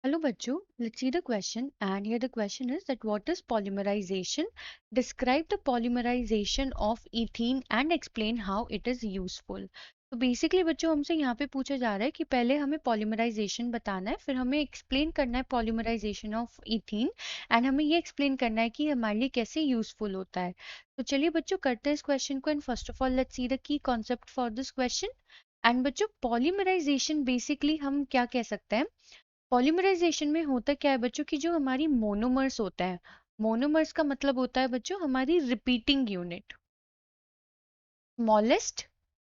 Hello bachcho, let's see the question, and here the question is that what is polymerization? Describe the polymerization of ethene and explain how it is useful. तो basically बच्चों हमसे यहाँ पे पूछा जा रहा है कि पहले हमें पॉलीमराइजेशन बताना है, फिर हमें एक्सप्लेन करना है पॉलीमराइजेशन ऑफ इथीन एंड हमें ये एक्सप्लेन करना है कि ये हमारे लिए कैसे यूजफुल होता है। तो चलिए बच्चों करते हैं इस क्वेश्चन को and first of all let's see the key concept for this question. And बच्चों पॉलीमराइजेशन बेसिकली हम क्या कह सकते हैं, पॉलीमराइजेशन में होता क्या है बच्चों की जो हमारी मोनोमर्स होता है, मोनोमर्स का मतलब होता है बच्चों हमारी repeating unit, smallest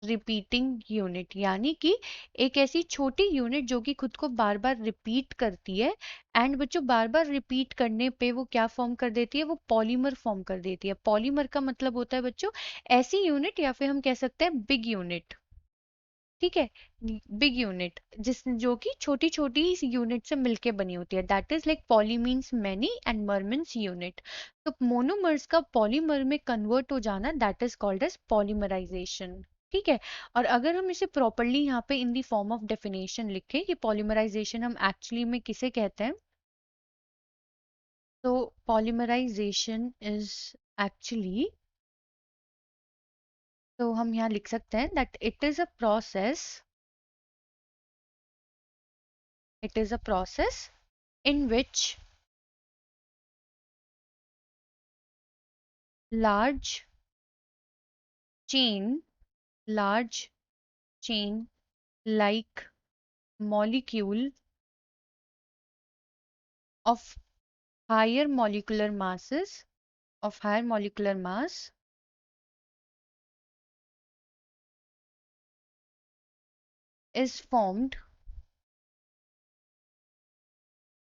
repeating unit, यानी कि एक ऐसी छोटी यूनिट जो कि खुद को बार बार रिपीट करती है एंड बच्चों बार बार रिपीट करने पे वो क्या फॉर्म कर देती है, वो पॉलीमर फॉर्म कर देती है। पॉलीमर का मतलब होता है बच्चों ऐसी यूनिट या फिर हम कह सकते हैं बिग यूनिट। ठीक है, बिग यूनिट जिस जो कि छोटी छोटी यूनिट से मिलके बनी होती है, that is like poly means many and mer means unit. तो मोनोमर्स का पॉलीमर में कन्वर्ट हो जाना that is called as polymerisation. ठीक है, और अगर हम इसे प्रॉपरली यहाँ पे in the form of definition लिखें कि पॉलीमराइजेशन हम एक्चुअली में किसे कहते हैं, तो पॉलीमराइजेशन इज एक्चुअली, तो हम यहाँ लिख सकते हैं that it is a process in which large chain large chain like molecule of higher molecular masses of higher molecular mass is formed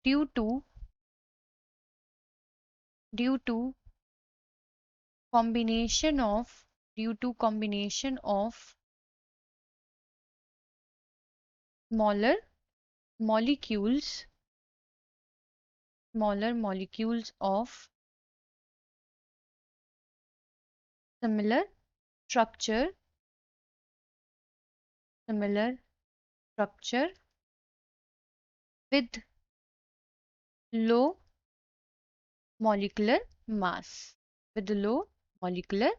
due to due to combination of due to combination of smaller molecules smaller molecules of similar structure similar structure with low molecular mass with low molecular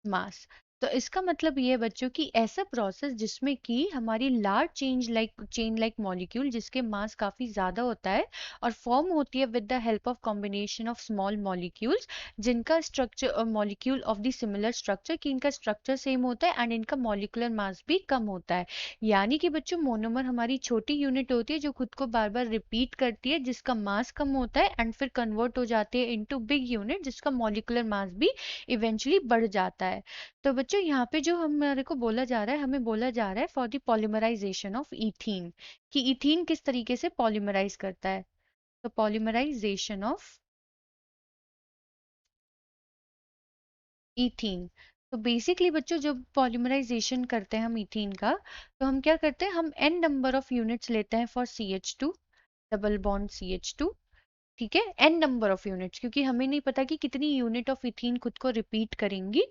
mass। तो इसका मतलब ये है बच्चों कि ऐसा process जिसमें कि हमारी लार्ज चेन लाइक मॉलिक्यूल जिसके मास काफी ज्यादा होता है और फॉर्म होती है with the help of combination of small molecules जिनका स्ट्रक्चर और molecule of the similar structure, कि इनका स्ट्रक्चर सेम होता है एंड इनका मॉलिक्यूलर मास भी कम होता है। यानी कि बच्चों मोनोमर हमारी छोटी यूनिट होती है जो खुद को बार बार रिपीट करती है, जिसका मास कम होता है एंड फिर कन्वर्ट हो जाती है इनटू बिग यूनिट जिसका मॉलिक्यूलर मास भी इवेंचुअली बढ़ जाता है। तो बच्चों यहाँ पे जो हमारे को बोला जा रहा है, हमें बोला जा रहा है for the polymerisation of ethene, कि ईथीन किस तरीके से पॉलीमराइज करता है। तो पॉलीमराइजेशन ऑफ ईथीन, तो बेसिकली बच्चों जब पॉलीमराइजेशन करते हैं हम ईथीन का, तो हम क्या करते हैं, हम n नंबर ऑफ यूनिट्स लेते हैं for CH2 double bond CH2। ठीक है, n नंबर ऑफ यूनिट्स, क्योंकि हमें नहीं पता कि कितनी यूनिट ऑफ इथीन खुद को रिपीट करेंगी।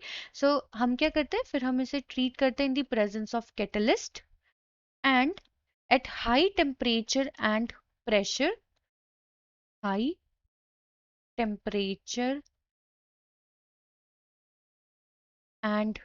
हम क्या करते हैं, फिर हम इसे ट्रीट करते हैं in the presence of catalyst and at high temperature and pressure, high temperature and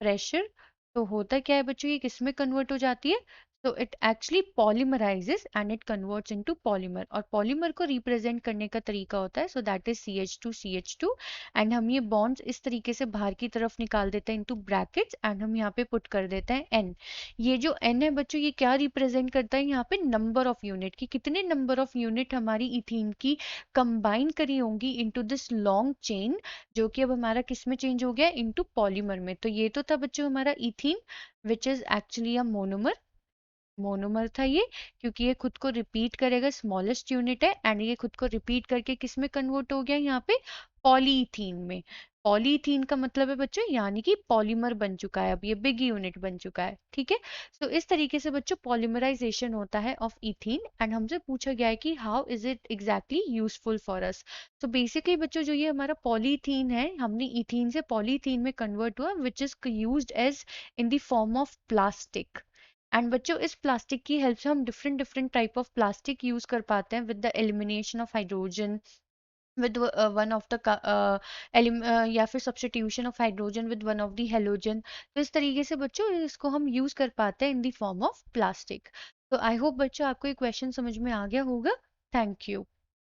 pressure. तो होता क्या है बच्चों, ये किस में कन्वर्ट हो जाती है, तो it actually polymerises and it converts into polymer, और पॉलीमर को रिप्रेजेंट करने का तरीका होता है, so that is CH2 and हम ये बॉन्ड्स इस तरीके से बाहर की तरफ निकाल देते हैं इनटू ब्रैकेट्स एंड हम यहाँ पे पुट कर देते हैं n। ये जो n है बच्चों ये क्या रिप्रेजेंट करता है, यहाँ पे नंबर ऑफ यूनिट, की कितने नंबर ऑफ यूनिट हमारी इथीन की कंबाइन करी होंगी इनटू दिस लॉन्ग चेन, जो कि अब हमारा किस में चेंज हो गया, इनटू पॉलीमर में। तो ये तो था बच्चों हमारा ethene which is actually a monomer, monomer था ये, क्योंकि ये खुद को रिपीट करेगा, स्मॉलेस्ट यूनिट है एंड ये खुद को रिपीट करके किस में कन्वर्ट हो गया, यहाँ पे पॉलीथीन में। पॉलीथीन का मतलब है बच्चों यानी कि पॉलीमर बन चुका है, अब ये बिग यूनिट बन चुका है। ठीक है, तो इस तरीके से बच्चों पॉलीमराइजेशन होता है ऑफ इथीन एंड हमसे पूछा गया है कि how is it exactly useful for us. तो बेसिकली बच्चों जो ये हमारा पॉलीथीन है, हमने इथीन से पॉलीथीन में कन्वर्ट हुआ which is used as in the form of plastic, and बच्चों इस प्लास्टिक की हेल्प से हम different different type of plastic use कर पाते हैं with the elimination of hydrogen with one of the या फिर substitution of hydrogen with one of the halogen. तो इस तरीके से बच्चों इसको हम यूज कर पाते हैं इन द फॉर्म ऑफ प्लास्टिक। तो आई होप बच्चों आपको ये क्वेश्चन समझ में आ गया होगा। Thank you.